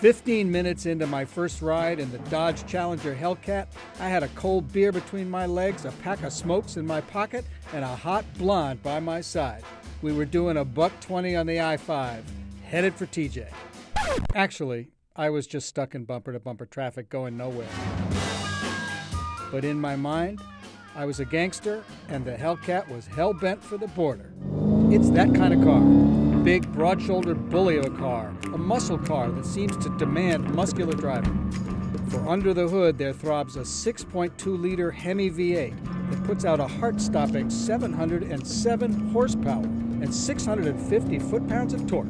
15 minutes into my first ride in the Dodge Challenger Hellcat, I had a cold beer between my legs, a pack of smokes in my pocket, and a hot blonde by my side. We were doing a $120 on the I-5, headed for TJ. Actually, I was just stuck in bumper-to-bumper traffic going nowhere. But in my mind, I was a gangster, and the Hellcat was hell-bent for the border. It's that kind of car. Big, broad-shouldered bully of a car, a muscle car that seems to demand muscular driving. For under the hood, there throbs a 6.2-liter Hemi V8 that puts out a heart-stopping 707 horsepower and 650 foot-pounds of torque.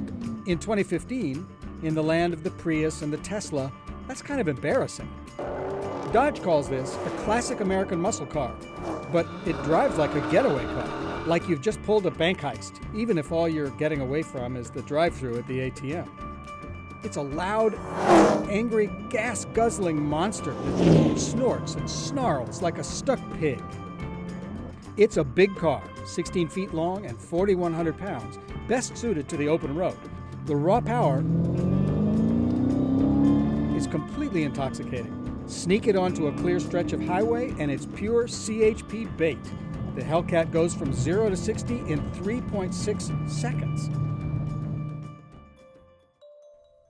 In 2015, in the land of the Prius and the Tesla, that's kind of embarrassing. Dodge calls this a classic American muscle car, but it drives like a getaway car. Like you've just pulled a bank heist, even if all you're getting away from is the drive-thru at the ATM. It's a loud, angry, gas-guzzling monster that snorts and snarls like a stuck pig. It's a big car, 16 feet long and 4,100 pounds, best suited to the open road. The raw power is completely intoxicating. Sneak it onto a clear stretch of highway and it's pure CHP bait. The Hellcat goes from 0 to 60 in 3.6 seconds.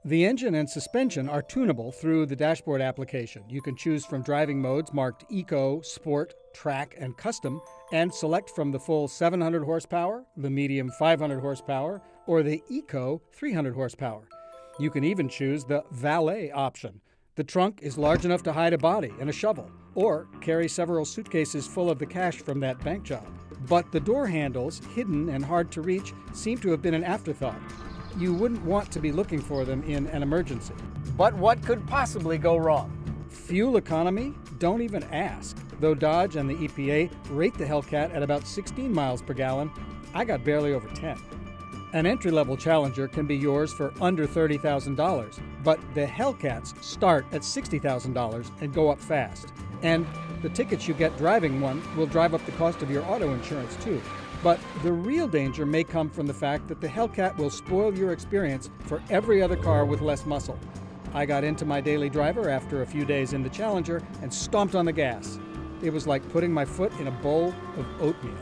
The engine and suspension are tunable through the dashboard application. You can choose from driving modes marked Eco, Sport, Track, and Custom, and select from the full 700 horsepower, the medium 500 horsepower, or the Eco 300 horsepower. You can even choose the Valet option. The trunk is large enough to hide a body and a shovel, or carry several suitcases full of the cash from that bank job. But the door handles, hidden and hard to reach, seem to have been an afterthought. You wouldn't want to be looking for them in an emergency. But what could possibly go wrong? Fuel economy? Don't even ask. Though Dodge and the EPA rate the Hellcat at about 16 miles per gallon, I got barely over 10. An entry-level Challenger can be yours for under $30,000, but the Hellcats start at $60,000 and go up fast. And the tickets you get driving one will drive up the cost of your auto insurance too. But the real danger may come from the fact that the Hellcat will spoil your experience for every other car with less muscle. I got into my daily driver after a few days in the Challenger and stomped on the gas. It was like putting my foot in a bowl of oatmeal.